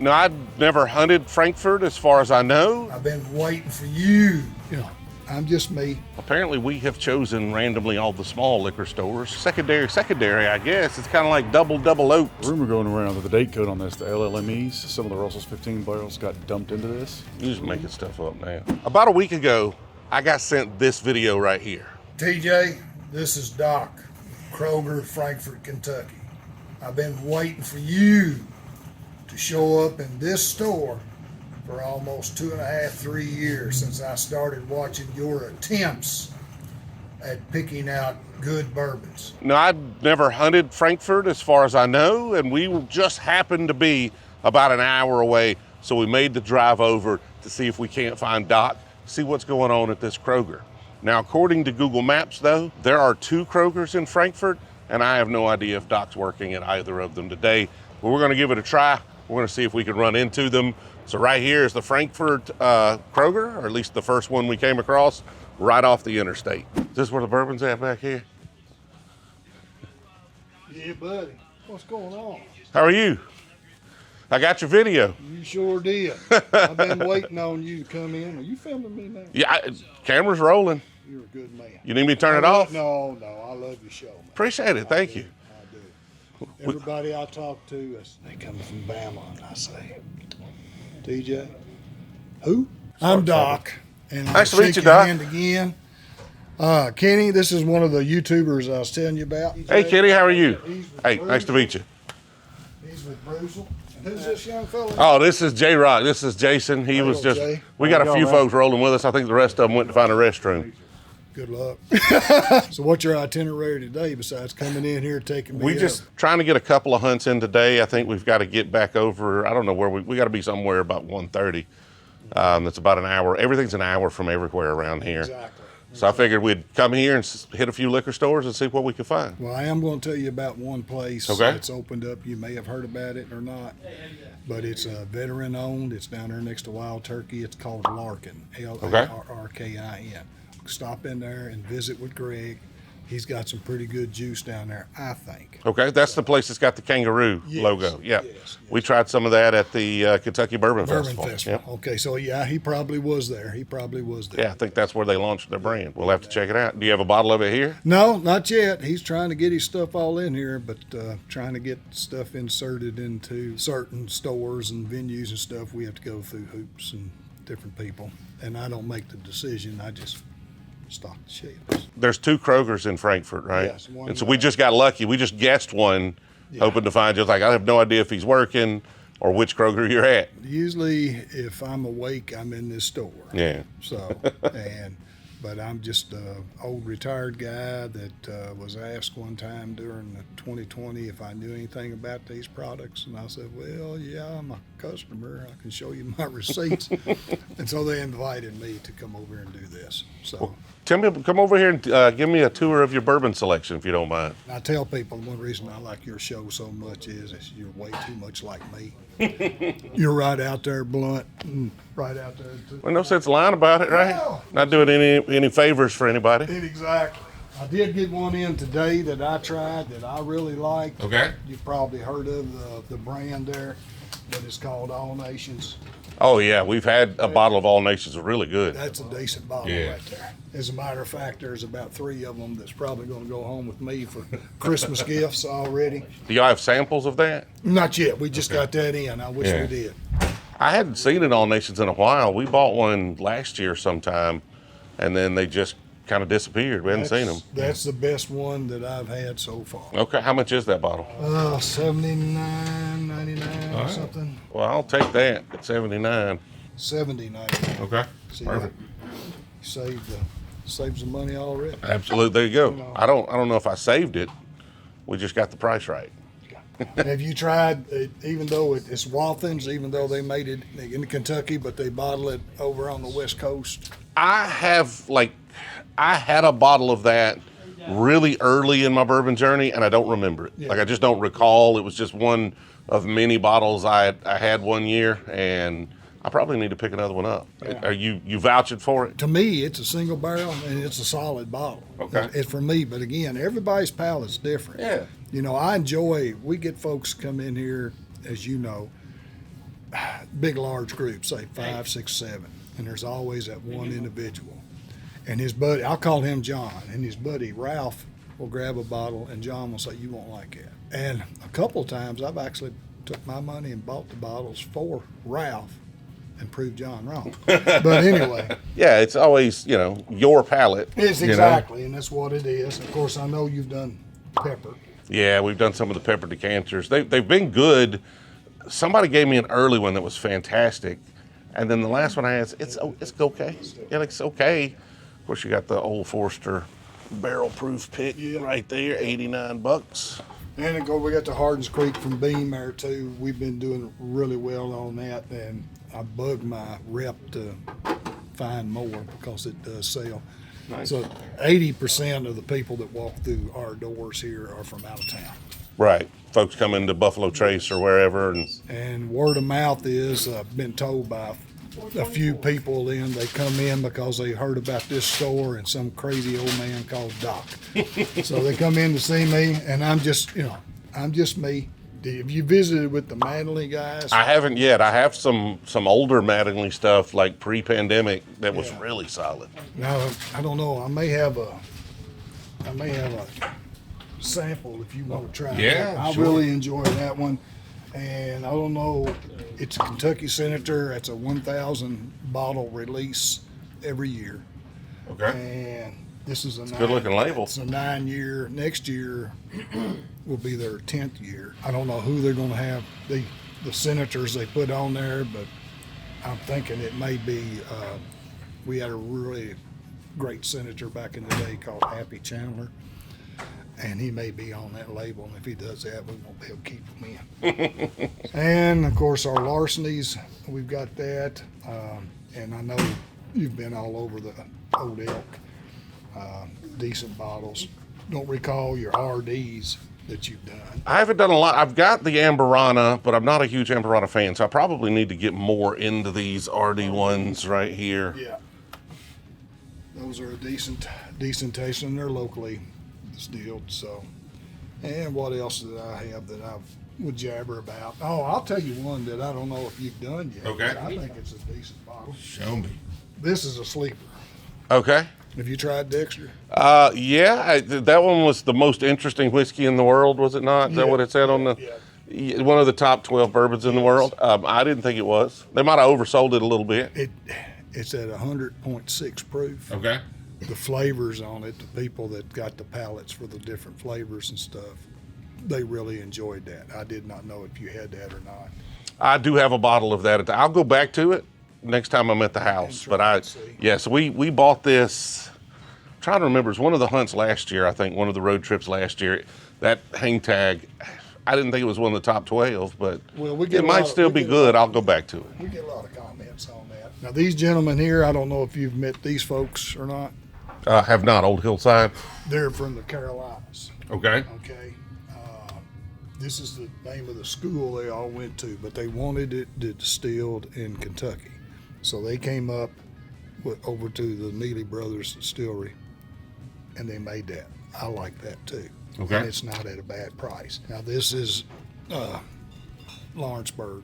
No, I'd never hunted Frankfort as far as I know. I've been waiting for you. I'm just me. Apparently we have chosen randomly all the small liquor stores. Secondary, I guess. It's kind of like double oak. Rumor going around that the date code on this, the LLMEs, some of the Russell's 15 barrels got dumped into this. You're just making stuff up now. About a week ago, I got sent this video right here. TJ, this is Doc, Kroger, Frankfort, Kentucky. I've been waiting for you to show up in this store for almost 2.5, 3 years since I started watching your attempts at picking out good bourbons. No, I'd never hunted Frankfort as far as I know, and we just happened to be about an hour away, so we made the drive over to see if we can't find Doc, see what's going on at this Kroger. Now, according to Google Maps, though, there are 2 Krogers in Frankfort, and I have no idea if Doc's working at either of them today, but we're gonna give it a try. We're gonna see if we can run into them. So right here is the Frankfort Kroger, or at least the first one we came across, right off the interstate. Is this where the bourbon's at back here? Yeah, buddy. What's going on? How are you? I got your video. You sure did. I've been waiting on you to come in. Are you filming me now? Yeah, camera's rolling. You're a good man. You need me to turn it off? No, I love your show, man. Appreciate it, thank you. I do. Everybody I talk to, they come from Bama, and I say, TJ, who? I'm Doc, and I'll Nice to meet shake you, your Doc. hand again. Kenny, this is one of the YouTubers I was telling you about. Hey, Kitty, how are you? He's with Hey, nice to Brewzle. meet you. He's with Brewzle. And who's this young fella? Oh, this is J-Rock. This is Jason. He was just, Jay. we got a How you few going, man? folks rolling with us. I think the rest of them went to find a restroom. Good luck. So what's your itinerary today besides coming in here, taking me We up? just trying to get a couple of hunts in today. I think we've got to get back over, I don't know where, we got to be somewhere about 1:30. That's about an hour. Everything's an hour from everywhere around here. Exactly. So I figured we'd come here and hit a few liquor stores and see what we could find. Well, I am going to tell you about one place Okay. that's opened up. You may have heard about it or not, but it's veteran owned. It's down there next to Wild Turkey. It's called Larkin, Larkin. Stop in there and visit with Greg. He's got some pretty good juice down there, I think. Okay, that's the place that's got the kangaroo Yes, logo. Yeah, yes. We tried some of that at the Kentucky Bourbon Festival. Yep. Okay, so yeah, he probably was there. Yeah, I think that's where they launched their brand. We'll have to check it out. Do you have a bottle of it here? No, not yet. He's trying to get his stuff all in here, but trying to get stuff inserted into certain stores and venues and stuff, we have to go through hoops and different people. And I don't make the decision. I just stock the shelves. There's 2 Krogers in Frankfort, right? Yes, one And so we just got lucky. We just guessed one, hoping to find you. Like, I have no idea if he's working or which Kroger you're at. Usually, if I'm awake, I'm in this store. Yeah. So, but I'm just an old retired guy that was asked one time during the 2020 if I knew anything about these products, and I said, well, yeah, I'm a customer. I can show you my receipts. And so they invited me to come over and do this. So Come over here and give me a tour of your bourbon selection, if you don't mind. I tell people one reason I like your show so much is you're way too much like me. You're right out there, blunt, right out there. Well, no sense lying about it, right? No. Not doing any favors for anybody. Exactly. I did get one in today that I tried that I really liked. Okay. You've probably heard of the brand there, but it's called All Nations. Oh, yeah, we've had a bottle of All Nations, really good. That's a decent bottle right there. As a matter of fact, there's about 3 of them that's probably going to go home with me for Christmas gifts already. Do y'all have samples of that? Not yet. We just got that in. I wish Yeah. we did. I hadn't seen it All Nations in a while. We bought one last year sometime, and then they just kind of disappeared. We hadn't seen them. That's the best one that I've had so far. Okay, how much is that bottle? $79.99 or something. Well, I'll take that at $79. $70.99. Okay, See, perfect. Saves the money already. Absolutely, there you go. I don't know if I saved it. We just got the price right. Have you tried, even though it's Walthans, even though they made it in Kentucky, but they bottle it over on the West Coast? I had a bottle of that really early in my bourbon journey, and I don't remember it. Like, I just don't recall. It was just one of many bottles I had one year, and I probably need to pick another one up. Yeah. Are you vouching for it? To me, it's a single barrel and it's a solid bottle. Okay. It's for me, but again, everybody's palate's different. Yeah. You know, we get folks come in here, as you know, big, large group, say 5, 6, 7, and there's always that one individual. And his buddy, I'll call him John, and his buddy Ralph will grab a bottle, and John will say, "You won't like that." And a couple of times I've actually took my money and bought the bottles for Ralph and proved John wrong. But anyway. Yeah, it's always, your palate. It's exactly, and that's what it is. Of course, I know you've done pepper. Yeah, we've done some of the pepper decanters. They've been good. Somebody gave me an early one that was fantastic. And then the last one I had, it's okay. Yeah, it's okay. Of course, you got the Old Forester barrel proof pick right there, $89. And we got the Hardins Creek from Beam there too. We've been doing really well on that, and I bugged my rep to find more because it does sell. Nice. So 80% of the people that walk through our doors here are from out of town. Right. Folks come into Buffalo Trace or wherever. And word of mouth is, I've been told by a few people they come in because they heard about this store and some crazy old man called Doc. So they come in to see me, and I'm just me. Have you visited with the Mattingly guys? I haven't yet. I have some older Mattingly stuff, like pre-pandemic, that was really solid. Now, I don't know. I may have a sample if you want to try it. Yeah, I really enjoy that one. And I don't know, it's a Kentucky Senator. It's a 1,000 bottle release every year. Okay. And this is a good-looking label. It's a 9-year. Next year will be their 10th year. I don't know who they're going to have, the senators they put on there, but I'm thinking it may be, we had a really great senator back in the day called Happy Chandler, and he may be on that label, and if he does that, we won't be able to keep him in. And, of course, our larcenies, we've got that, and I know you've been all over the Old Elk. Decent bottles. Don't recall your RDs that you've done. I haven't done a lot. I've got the Amberana, but I'm not a huge Amberana fan, so I probably need to get more into these RD ones right here. Yeah. Those are a decent taste, and they're locally distilled. So, and what else did I have that I would jabber about? Oh, I'll tell you one that I don't know if you've done yet. Okay. I think it's a decent bottle. Show me. This is a sleeper. Okay. Have you tried Dexter? Yeah, that one was the most interesting whiskey in the world, was it not? Is that what it said on the? Yeah. One of the top 12 bourbons in the world. I didn't think it was. They might have oversold it a little bit. It's at 100.6 proof. Okay. The flavors on it, the people that got the palates for the different flavors and stuff, they really enjoyed that. I did not know if you had that or not. I do have a bottle of that. I'll go back to it next time I'm at the house. But so we bought this. I'm trying to remember, it was one of the hunts last year, I think, one of the road trips last year. That hang tag, I didn't think it was one of the top 12, but it might still be good. I'll go back to it. We get a lot of comments on that. Now, these gentlemen here, I don't know if you've met these folks or not. Have not. Old Hillside. They're from the Carolinas. Okay. Okay. This is the name of the school they all went to, but they wanted it distilled in Kentucky. So they came up over to the Neely Brothers Distillery, and they made that. I like that too. Okay. And it's not at a bad price. Now this is Lawrenceburg,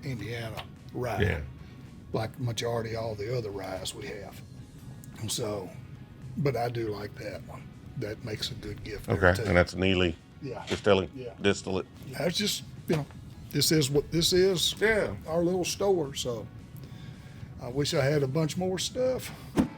Indiana rye. Yeah. Like majority all the other ryes we have. And so, but I do like that one. That makes a good gift. Okay. Too. And that's Neely Distilling. Yeah. Distillate. That's just, this is what this is. Yeah. Our little store. So I wish I had a bunch more stuff.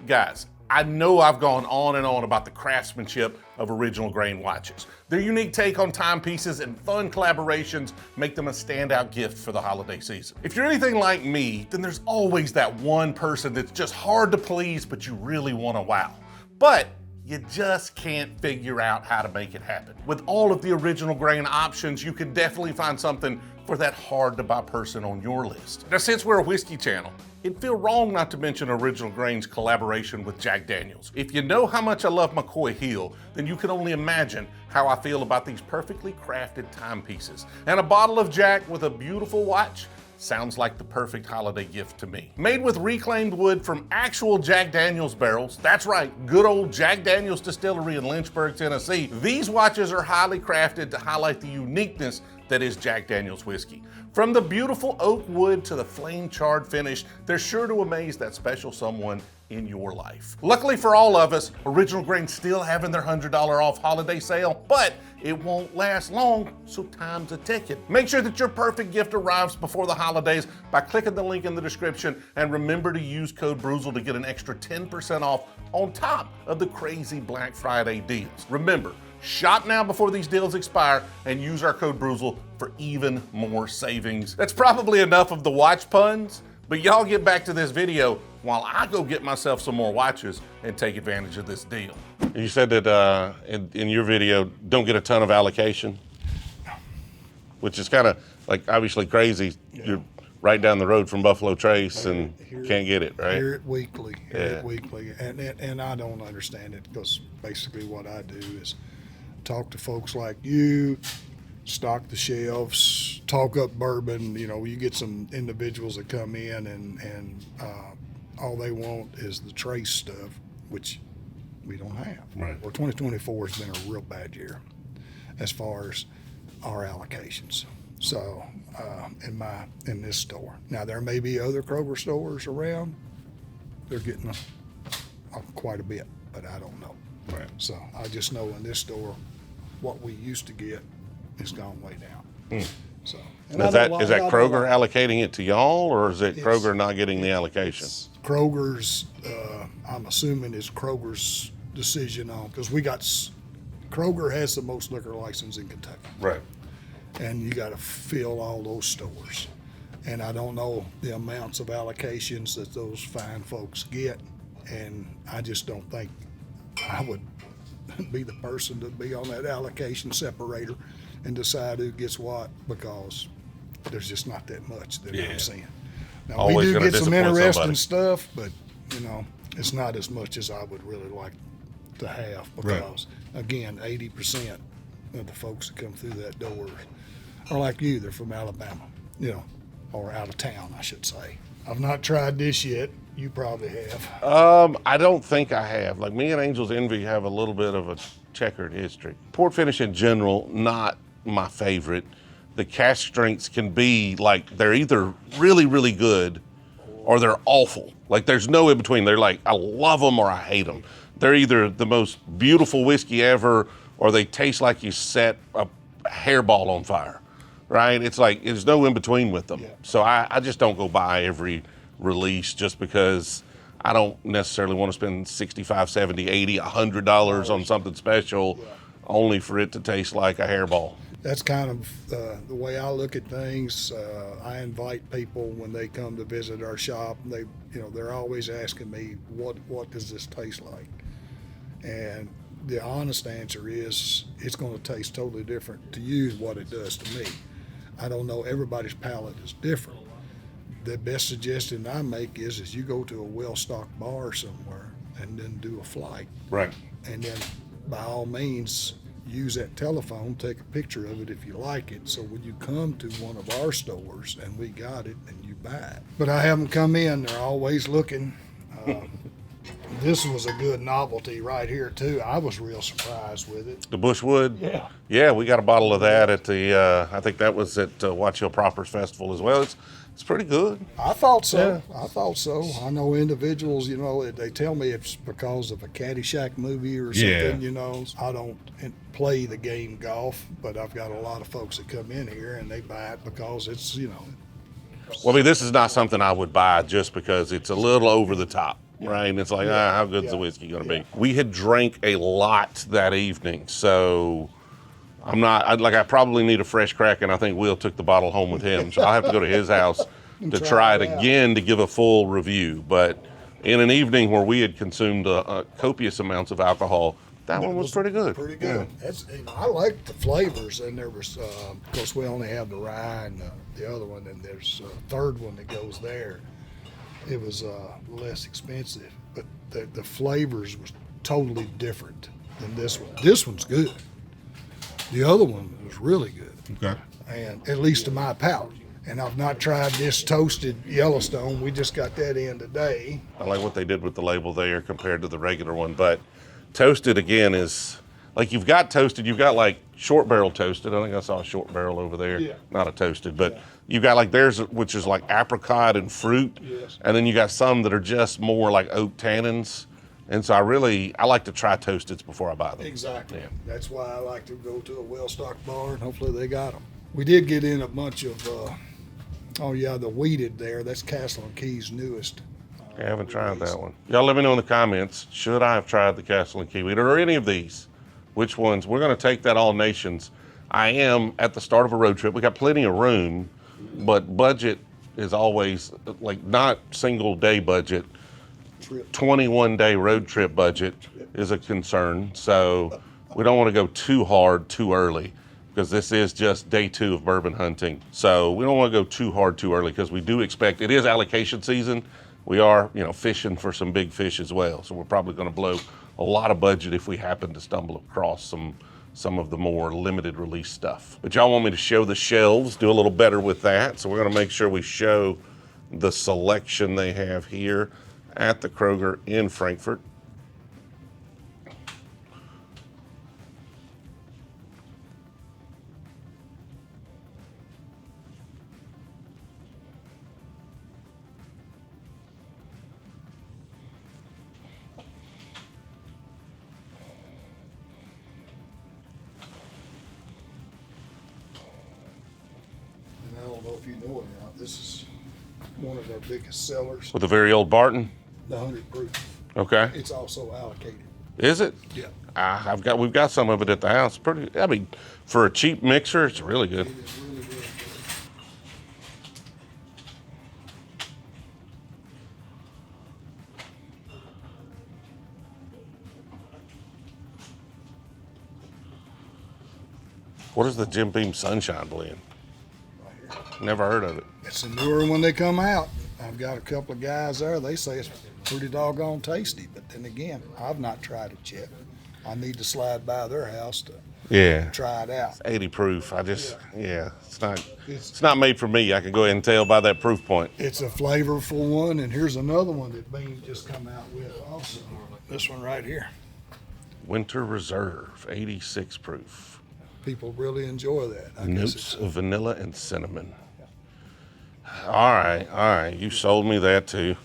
Guys, I know I've gone on and on about the craftsmanship of original grain watches. Their unique take on timepieces and fun collaborations make them a standout gift for the holiday season. If you're anything like me, then there's always that one person that's just hard to please, but you really want to wow. But you just can't figure out how to make it happen. With all of the original grain options, you can definitely find something for that hard to buy person on your list. Now, since we're a whiskey channel, it'd feel wrong not to mention Original Grain's collaboration with Jack Daniels. If you know how much I love McCoy Hill, then you can only imagine how I feel about these perfectly crafted timepieces. And a bottle of Jack with a beautiful watch sounds like the perfect holiday gift to me. Made with reclaimed wood from actual Jack Daniels barrels, that's right, good old Jack Daniels Distillery in Lynchburg, Tennessee, these watches are highly crafted to highlight the uniqueness that is Jack Daniel's whiskey. From the beautiful oak wood to the flame-charred finish, they're sure to amaze that special someone in your life. Luckily for all of us, Original Grain's still having their $100 off holiday sale, but it won't last long, so time's a ticking. Make sure that your perfect gift arrives before the holidays by clicking the link in the description, and remember to use code Brewzle to get an extra 10% off on top of the crazy Black Friday deals. Remember, shop now before these deals expire and use our code Brewzle for even more savings. That's probably enough of the watch puns, but y'all get back to this video while I go get myself some more watches and take advantage of this deal. You said that in your video, don't get a ton of allocation, which is kind of like obviously crazy. Yeah. You're right down the road from Buffalo Trace and can't get it, right? Hear it weekly, and I don't understand it, because basically what I do is talk to folks like you, stock the shelves, talk up bourbon. You know, you get some individuals that come in and all they want is the trace stuff, which we don't have. Right. Well, 2024 has been a real bad year as far as our allocations. So in this store. Now there may be other Kroger stores around. They're getting quite a bit, but I don't know. Right. So I just know in this store, what we used to get has gone way down. So is that Kroger allocating it to y'all, or is it Kroger not getting the allocation? Kroger's, I'm assuming it's Kroger's decision on, because Kroger has the most liquor license in Kentucky. Right. And you got to fill all those stores. And I don't know the amounts of allocations that those fine folks get. And I just don't think I would be the person to be on that allocation separator and decide who gets what, because there's just not that much that I'm seeing. Now, Always we do get some interesting somebody. stuff, but it's not as much as I would really like to have, because again, 80% of the folks that come through that door are like you. They're from Alabama, or out of town, I should say. I've not tried this yet. You probably have. I don't think I have. Like, me and Angel's Envy have a little bit of a checkered history. Port finish in general, not my favorite. The cask strengths can be like, they're either really, really good or they're awful. Like, there's no in between. They're like, I love them or I hate them. They're either the most beautiful whiskey ever, or they taste like you set a hairball on fire, right? It's like, there's no in between with them. Yeah. So I just don't go buy every release, just because I don't necessarily want to spend $65, $70, $80, $100 on something special only for it to taste like a hairball. That's kind of the way I look at things. I invite people when they come to visit our shop. They're always asking me, what does this taste like? And the honest answer is, it's going to taste totally different to you than what it does to me. I don't know, everybody's palate is different. The best suggestion I make is you go to a well-stocked bar somewhere and then do a flight. Right. And then by all means, use that telephone, take a picture of it if you like it, so when you come to one of our stores and we got it, and you buy it. But I haven't come in, they're always looking. This was a good novelty right here too. I was real surprised with it. The Bushwood? Yeah. Yeah, we got a bottle of that at the, I think that was at Watch Hill Proppers Festival as well. It's pretty good. I thought so. Yeah. I thought so. I know individuals, they tell me it's because of a Caddyshack movie or something, I don't play the game golf, but I've got a lot of folks that come in here and they buy it because it's, Well, I mean, this is not something I would buy just because it's a little over the top, right? And it's like, how good's the whiskey going to be? We had drank a lot that evening, so I probably need a fresh crack, and I think Will took the bottle home with him, so I'll have to go to his house to try it again to give a full review. But in an evening where we had consumed copious amounts of alcohol, that one was pretty good. Pretty good. Yeah. I like the flavors, and there was, of course, we only have the rye and the other one, and there's a third one that goes there. It was less expensive, but the flavors was totally different than this one. This one's good. The other one was really good. Okay. And at least to my palate. And I've not tried this toasted Yellowstone. We just got that in today. I like what they did with the label there compared to the regular one, but toasted again is like you've got toasted, you've got like short barrel toasted. I think I saw a short barrel over there. Yeah. Not a toasted, but you've got like theirs, which is like apricot and fruit. Yes. And then you got some that are just more like oak tannins. And so I like to try toasteds before I buy them. Exactly. Yeah. That's why I like to go to a well-stocked bar, and hopefully they got them. We did get in a bunch of, the wheated there. That's Castle and Key's newest. I haven't tried that one. Y'all let me know in the comments, should I have tried the Castle and Key Wheat or any of these? Which ones? We're going to take that All Nations. I am at the start of a road trip. We got plenty of room, but budget is always, like, not single day budget. 21-day road trip budget is a concern. So we don't want to go too hard too early, because this is just day 2 of bourbon hunting. So we don't want to go too hard too early, because we do expect, it is allocation season. We are, fishing for some big fish as well. So we're probably going to blow a lot of budget if we happen to stumble across some of the more limited release stuff. But y'all want me to show the shelves, do a little better with that. So we're going to make sure we show the selection they have here at the Kroger in Frankfort. And I don't know if you know it or not, this is one of our biggest sellers, With a very old Barton. the 100 proof. Okay. It's also allocated. Is it? Yeah. We've got some of it at the house. For a cheap mixer, it's really good. It is really good. What is the Jim Beam Sunshine blend? Never heard of it. It's a newer when they come out. I've got a couple of guys there. They say it's pretty doggone tasty. But then again, I've not tried it yet. I need to slide by their house to Yeah. try it out. 80 proof. It's not made for me. I can go ahead and tell by that proof point. It's a flavorful one, and here's another one that Bean just come out with also. This one right here. Winter Reserve, 86 proof. People really enjoy that. I guess Notes of vanilla and cinnamon. All right. You sold me that too.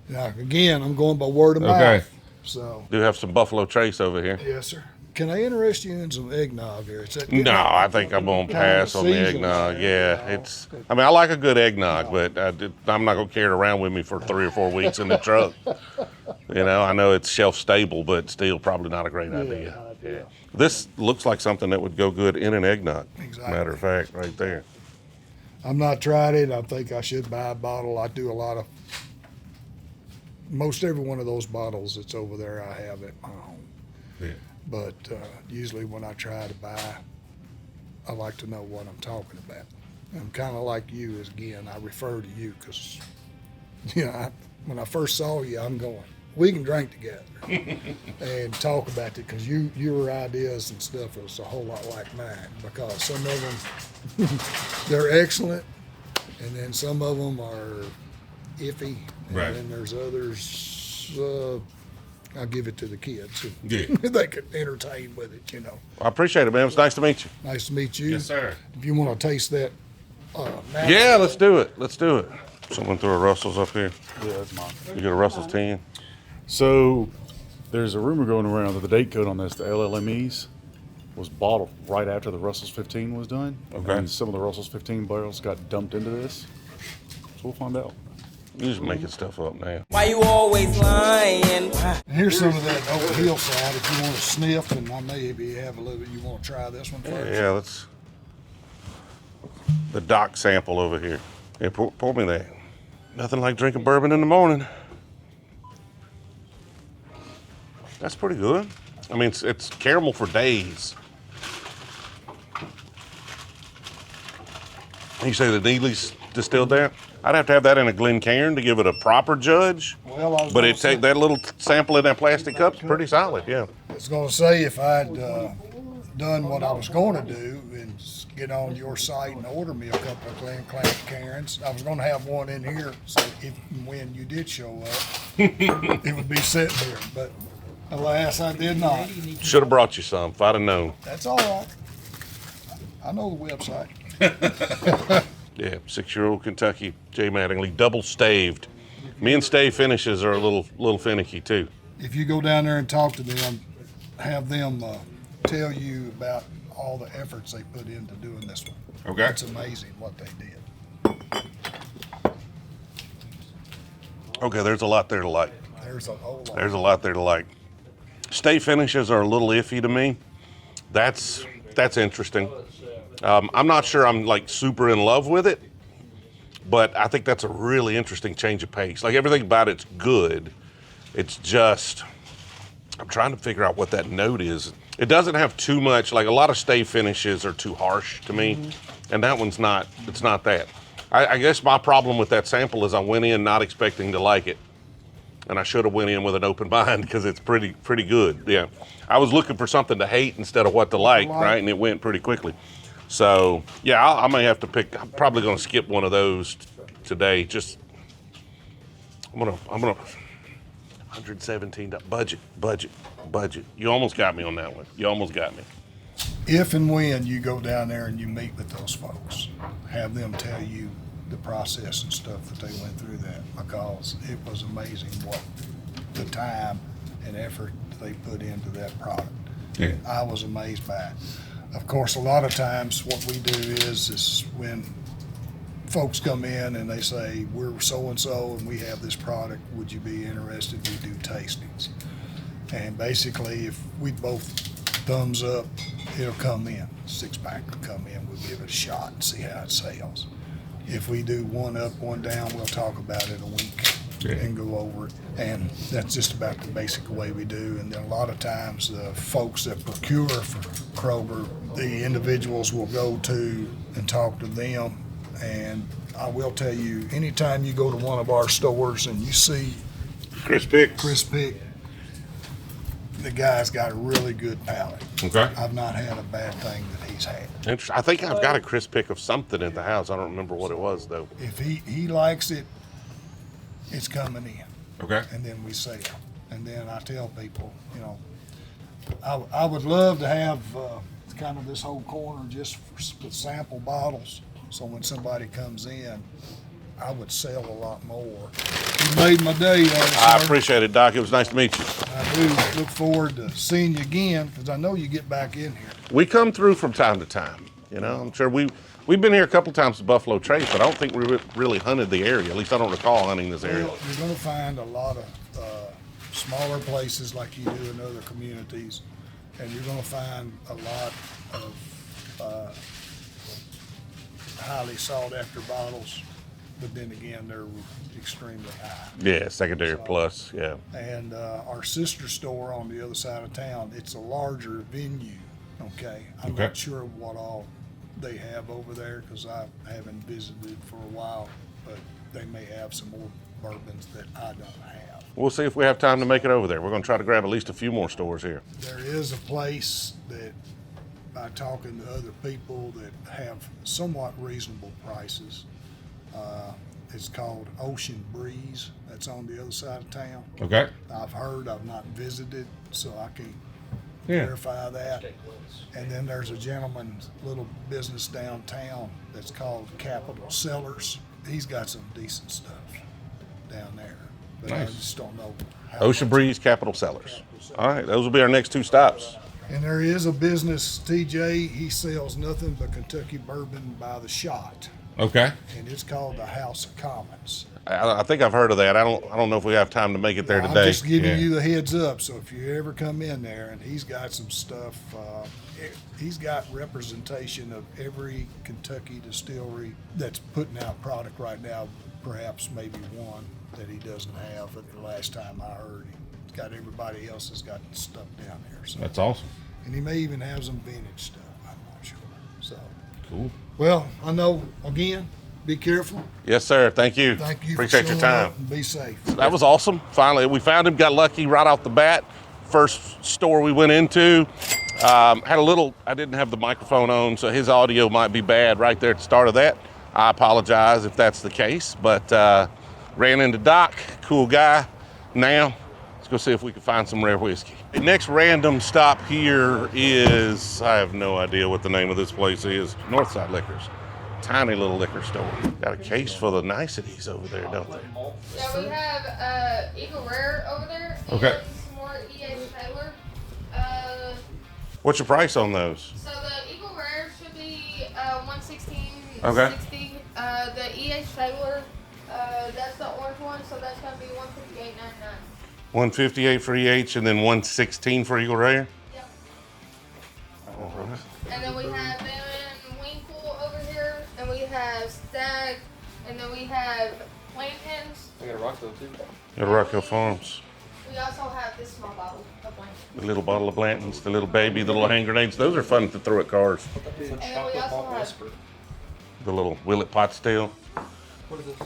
Now, again, I'm going by word of Okay. mouth. So, Do have some Buffalo Trace over here. yes, sir. Can I interest you in some eggnog here? Is that good? No, I think I'm gonna pass on the season. eggnog. Yeah, I like a good eggnog, but I'm not gonna carry it around with me for 3 or 4 weeks in the truck. I know it's shelf stable, but still probably not a great idea. Yeah. This looks like something that would go good in an eggnog. Exactly. Matter of fact, right there. I've not tried it. I think I should buy a bottle. I do most every one of those bottles that's over there I have at my home. Yeah. But usually when I try to buy, I like to know what I'm talking about. I'm kind of like you, again, I refer to you because, when I first saw you, I'm going, we can drink together and talk about it, because your ideas and stuff is a whole lot like mine, because some of them, they're excellent, and then some of them are iffy, and Right. then there's others, I'll give it to the kids. Yeah. They could entertain with it, I appreciate it, man. It's nice to meet you. Nice to meet you. sir. If you want to taste that, Yeah, let's do it. Someone threw a Russell's up here. Yeah, that's mine. You get a Russell's 10. So there's a rumor going around that the date code on this, the LLMEs, was bottled right after the Russell's 15 was done. Okay. And some of the Russell's 15 barrels got dumped into this. So we'll find out. You're just making stuff up now. Why you always lying? And here's some of that over hillside. If you want to sniff, and I maybe have a little bit, you want to try this one first? Yeah, let's. The dock sample over here. Yeah, pour me that. Nothing like drinking bourbon in the morning. That's pretty good. I mean, it's caramel for days. You say the Neely's distilled that? I'd have to have that in a Glencairn to give it a proper judge. Well, I was But gonna it take that little sample in that plastic cup's pretty solid, yeah. I was going to say, if I'd done what I was going to do and get on your site and order me a couple of Glencairns, I was going to have one in here, so if and when you did show up, it would be sitting here. But Alas, I did not. Should have brought you some if I'd have known. That's all right. I know the website. Yeah, 6-year-old Kentucky J. Mattingly, double staved. Me and stave finishes are a little finicky too. If you go down there and talk to them, have them tell you about all the efforts they put into doing this one. Okay. It's amazing what they did. Okay, there's a lot there to like. There's a whole lot. There's a lot there to like. Stave finishes are a little iffy to me. That's interesting. I'm not sure I'm like super in love with it, but I think that's a really interesting change of pace. Like everything about it's good. It's just, I'm trying to figure out what that note is. It doesn't have too much, like a lot of stave finishes are too harsh to me, and that one's not, it's not that. I guess my problem with that sample is I went in not expecting to like it. And I should have went in with an open mind because it's pretty good. Yeah, I was looking for something to hate instead of what to like, right? And it went pretty quickly. So yeah, I may have to pick. I'm probably going to skip one of those today. Just I'm gonna $117 budget. You almost got me on that one. You almost got me. If and when you go down there and you meet with those folks, have them tell you the process and stuff that they went through that, because it was amazing what the time and effort they put into that product. Yeah. I was amazed by it. Of course, a lot of times what we do is when folks come in and they say, we're so-and-so and we have this product, would you be interested? We do tastings. And basically, if we both thumbs up, it'll come in. 6-pack will come in, we'll give it a shot and see how it sells. If we do one up, one down, we'll talk about it a week and go over it. And that's just about the basic way we do. And then a lot of times the folks that procure for Kroger, the individuals will go to and talk to them. And I will tell you, anytime you go to one of our stores and you see Chris Pick. The guy's got a really good palate. Okay. I've not had a bad thing that he's had. Interesting. I think I've got a Chris Pick of something at the house. I don't remember what it was though. If he likes it, it's coming in. Okay. And then we sell. And then I tell people, you know, I would love to have kind of this whole corner just with sample bottles. So when somebody comes in, I would sell a lot more. You made my day, I appreciate it, Doc. It was nice to meet you. I do look forward to seeing you again because I know you get back in here. We come through from time to time. You know, I'm sure we've been here a couple times to Buffalo Trace, but I don't think we really hunted the area. At least I don't recall hunting this area. Well, you're going to find a lot of smaller places like you do in other communities, and you're going to find a lot of highly sought after bottles, but then again, they're extremely high. Yeah, secondary plus, yeah. And our sister store on the other side of town, it's a larger venue, okay? I'm not sure what all they have over there because I haven't visited for a while, but they may have some more bourbons that I don't have. We'll see if we have time to make it over there. We're going to try to grab at least a few more stores here. There is a place that, by talking to other people that have somewhat reasonable prices, it's called Ocean Breeze. That's on the other side of town. Okay. I've heard, I've not visited, so I can't verify that. And then there's a gentleman's little business downtown that's called Capital Cellars. He's got some decent stuff down there, but I just don't know. Ocean Breeze, Capital Cellars. All right, those will be our next 2 stops. And there is a business, TJ, he sells nothing but Kentucky bourbon by the shot. Okay. And it's called the House of Commons. I think I've heard of that. I don't know if we have time to make it there today. I'm just giving you the heads up. So if you ever come in there, and he's got some stuff, he's got representation of every Kentucky distillery that's putting out product right now. Perhaps maybe one that he doesn't have. But the last time I heard, he's got everybody else has got stuff down there. So. That's awesome. And he may even have some vintage stuff. I'm not sure. So. Cool. Well, I know, again, be careful. Yes, sir. Thank you. Thank you. Appreciate for your showing time. up and be safe. That was awesome. Finally, we found him, got lucky right off the bat. First store we went into. Had a little, I didn't have the microphone on, so his audio might be bad right there at the start of that. I apologize if that's the case, but ran into Doc, cool guy. Now, Let's go see if we can find some rare whiskey. The next random stop here is, I have no idea what the name of this place is, Northside Liquors. Tiny little liquor store. Got a case full of niceties over there, don't they? Yeah, we have Eagle Rare over there. Okay. And some more E.H. Taylor. What's your price on those? So the Eagle Rare should be $116.60. Okay. The E.H. Taylor, that's the orange one, so that's gonna be $158.99. 158 for EH and then 116 for Eagle Rare? Yep. All right. And then we have Van Winkle over here, and we have Stag, and then we have Plantains. I got a Rocco too. Got Rockhill Farms. We also have this small bottle of Plantains. The little bottle of Blanton's, the little baby, the little hand grenades. Those are fun to throw at cars. And then we also have The little Willet pot still. What is this?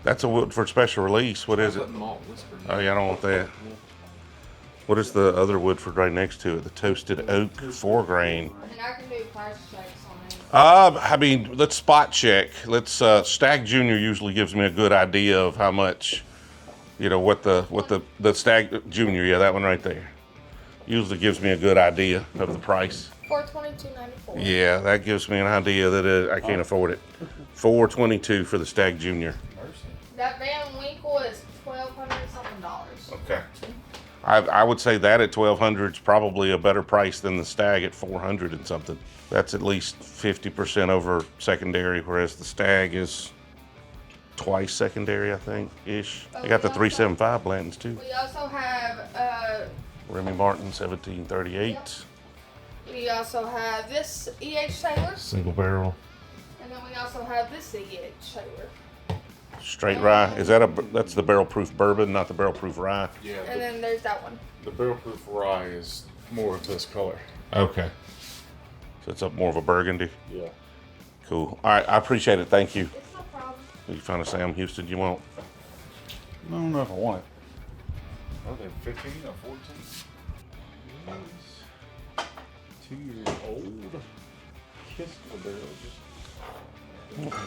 That's a Woodford special release. What is it? Malt whisper. Oh yeah, I don't want that. What is the other Woodford right next to it? The toasted oak 4 grain. And I can do price checks on it. I mean, let's spot check. Let's Stag Junior usually gives me a good idea of how much, you know, what the Stag Junior, yeah, that one right there, usually gives me a good idea of the price. $422.94. Yeah, that gives me an idea that I can't afford it. $422 for the Stag Junior. That Van Winkle is $1,200-something. Okay. I would say that at $1,200 is probably a better price than the Stag at $400 and something. That's at least 50% over secondary, whereas the Stag is twice secondary, I think, ish. They got the 375 Blantons too. We also have Remy Martin, 1738. we also have this E.H. Taylor, Single barrel. and then we also have this E.H. Taylor. Straight rye. That's the barrel proof bourbon, not the barrel proof rye? Yeah, And then there's that one. the barrel proof rye is more of this color. Okay. So it's up more of a burgundy. Yeah. Cool. All right, I appreciate it. Thank you. It's no problem. You found a Sam Houston you want? I don't know if I want it. Are they 15 or 14? 2-year-old. Kiss the barrel.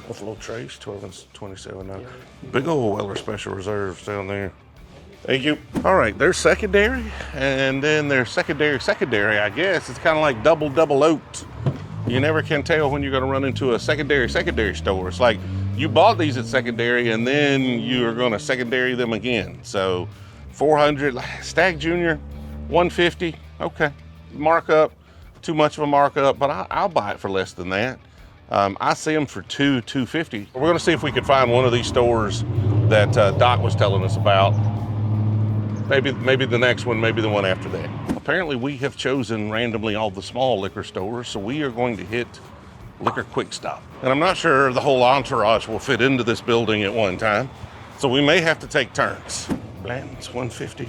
Buffalo Trace, 12 and 27 now. Big old Weller Special Reserves down there. Thank you. All right, there's secondary, and then there's secondary, I guess. It's kind of like double oaked. You never can tell when you're going to run into a secondary store. It's like you bought these at secondary, and then you're going to secondary them again. So 400, Stag Junior, 150. Okay, markup, too much of a markup, but I'll buy it for less than that. I see them for $250. We're going to see if we can find one of these stores that Doc was telling us about. Maybe the next one, maybe the one after that. Apparently we have chosen randomly all the small liquor stores, so we are going to hit Liquor Quik-Stop. And I'm not sure the whole entourage will fit into this building at one time, so we may have to take turns. Blanton's 150.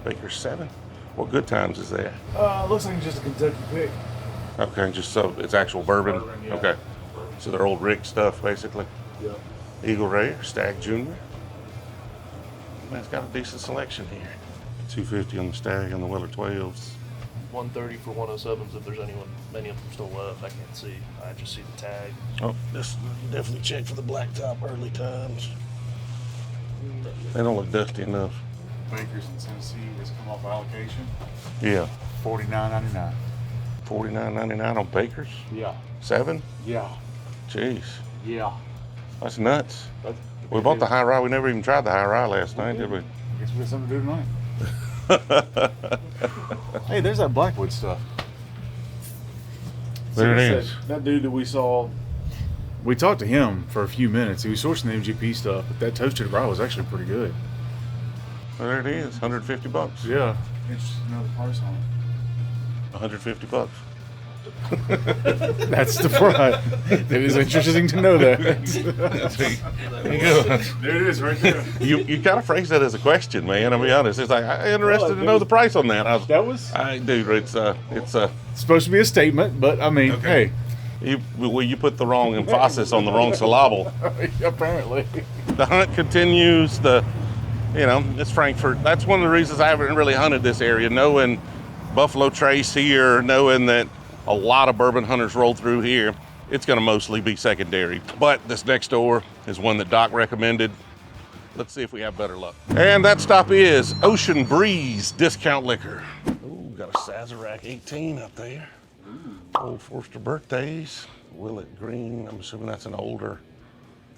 Baker's 7. What good times is that? Looks like just a Kentucky pick. Okay, just so it's actual bourbon? Bourbon, yeah. Okay. So they're old Rick stuff, basically. Yep. Eagle Rare, Stag Junior. Man, it's got a decent selection here. 250 on the Stag and the Weller 12s. 130 for 107s if there's many of them still left. I can't see. I just see the tag. Oh, this definitely check for the blacktop early times. They don't look dusty enough. Bakers in Tennessee has come off allocation. Yeah. $49.99. $49.99 on Bakers? Yeah. 7? Yeah. Jeez. Yeah. That's nuts. We bought the high rye. We never even tried the high rye last night, did we? Guess we got something to do tonight. Hey, there's that Blackwood stuff. There Like it I is. said, that dude that we saw, we talked to him for a few minutes. He was sourcing the MGP stuff, but that toasted rye was actually pretty good. There it is, 150 bucks. Yeah. Interesting to know the price on it. 150 bucks. That's the price. It is interesting to know that. There you go. There it is, right there. You gotta phrase that as a question, man. I'll be honest. It's like I'm interested to know the price on that. That was Dude, it's supposed to be a statement, but I mean, okay. You put the wrong emphasis on the wrong syllable. hey, apparently. The hunt continues. It's Frankfort. That's one of the reasons I haven't really hunted this area. Knowing Buffalo Trace here, knowing that a lot of bourbon hunters roll through here, it's going to mostly be secondary. But this next door is one that Doc recommended. Let's see if we have better luck. And that stop is Ocean Breeze Discount Liquor. Ooh, got a Sazerac 18 up there. Old Forster Birthdays. Willet Green, I'm assuming that's an older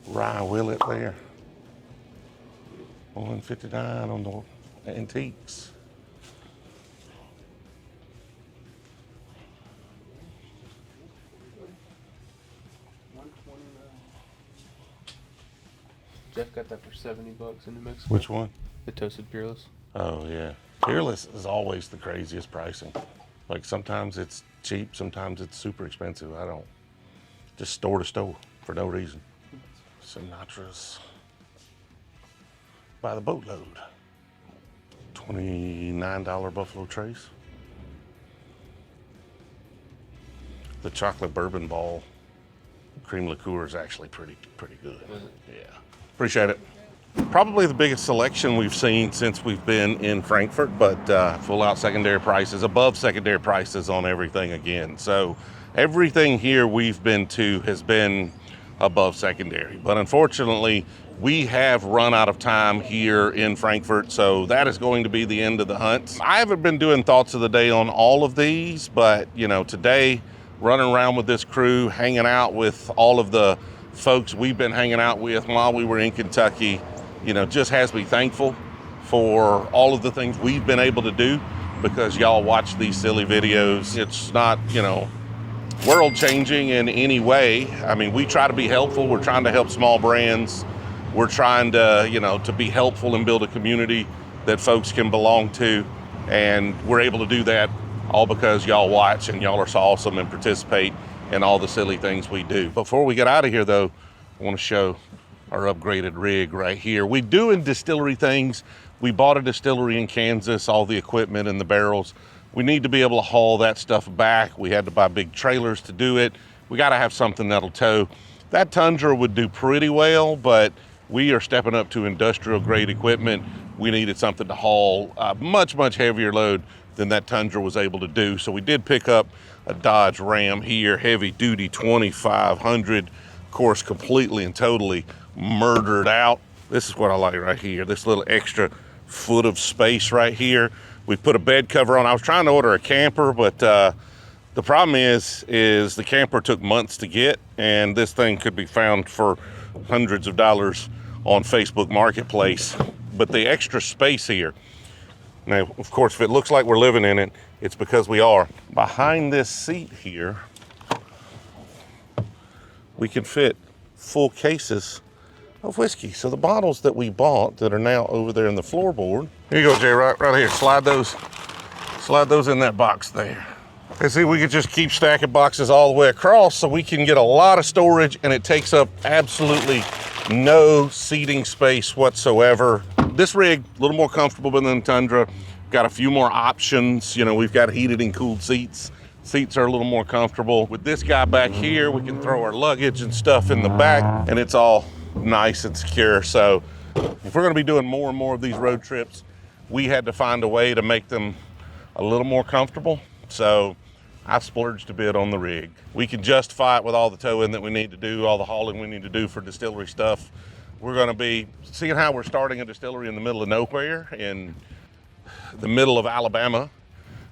rye Willet there. 159 on the antiques. Jeff got that for $70 in New Mexico. Which one? The Toasted Peerless. Oh yeah, Peerless is always the craziest pricing. Like sometimes it's cheap, sometimes it's super expensive. I don't, just store to store for no reason. Sinatra's by the boatload. $29 Buffalo Trace. The chocolate bourbon ball cream liqueur is actually pretty good. Yeah, appreciate it. Probably the biggest selection we've seen since we've been in Frankfort, but full out secondary prices, above secondary prices on everything again. So everything here we've been to has been above secondary. But unfortunately, we have run out of time here in Frankfort, so that is going to be the end of the hunt. I haven't been doing thoughts of the day on all of these, but you know, today, running around with this crew, hanging out with all of the folks we've been hanging out with while we were in Kentucky, you know, just has me thankful for all of the things we've been able to do because y'all watch these silly videos. It's not, you know, world changing in any way. I mean, we try to be helpful. We're trying to help small brands. We're trying to, you know, to be helpful and build a community that folks can belong to. And we're able to do that all because y'all watch and y'all are so awesome and participate in all the silly things we do. Before we get out of here though, I want to show our upgraded rig right here. We doing distillery things. We bought a distillery in Kansas, all the equipment and the barrels. We need to be able to haul that stuff back. We had to buy big trailers to do it. We got to have something that'll tow. That Tundra would do pretty well, but we are stepping up to industrial grade equipment. We needed something to haul a much, much heavier load than that Tundra was able to do. So we did pick up a Dodge Ram here, heavy duty 2500, of course, completely and totally murdered out. This is what I like right here, this little extra foot of space right here. We put a bed cover on. I was trying to order a camper, but the problem is the camper took months to get, and this thing could be found for hundreds of dollars on Facebook Marketplace. But the extra space here, now, of course, if it looks like we're living in it, it's because we are. Behind this seat here, we can fit full cases of whiskey. So the bottles that we bought that are now over there in the floorboard, here you go, Jay, right here. Slide those in that box there. And see, we could just keep stacking boxes all the way across so we can get a lot of storage, and it takes up absolutely no seating space whatsoever. This rig, a little more comfortable than the Tundra. Got a few more options. You know, we've got heated and cooled seats. Seats are a little more comfortable. With this guy back here, we can throw our luggage and stuff in the back, and it's all nice and secure. So if we're gonna be doing more and more of these road trips, we had to find a way to make them a little more comfortable. So I splurged a bit on the rig. We can justify it with all the towing that we need to do, all the hauling we need to do for distillery stuff. We're gonna be seeing how we're starting a distillery in the middle of nowhere in the middle of Alabama.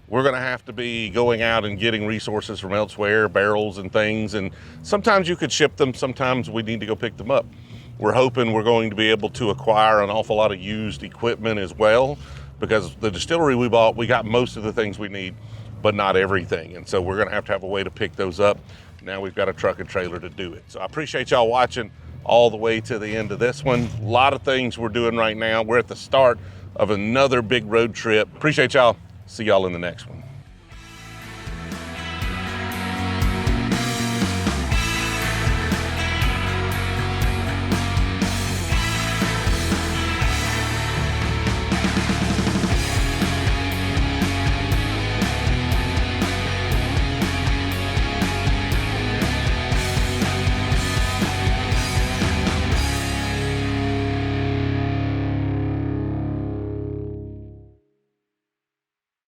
We're gonna have to be going out and getting resources from elsewhere, barrels and things, and sometimes you could ship them, sometimes we need to go pick them up. We're hoping we're going to be able to acquire an awful lot of used equipment as well, because the distillery we bought, we got most of the things we need, but not everything. And so we're gonna have a way to pick those up. Now we've got a truck and trailer to do it. So I appreciate y'all watching all the way to the end of this one. A lot of things we're doing right now. We're at the start of another big road trip. Appreciate y'all. See y'all in the next one.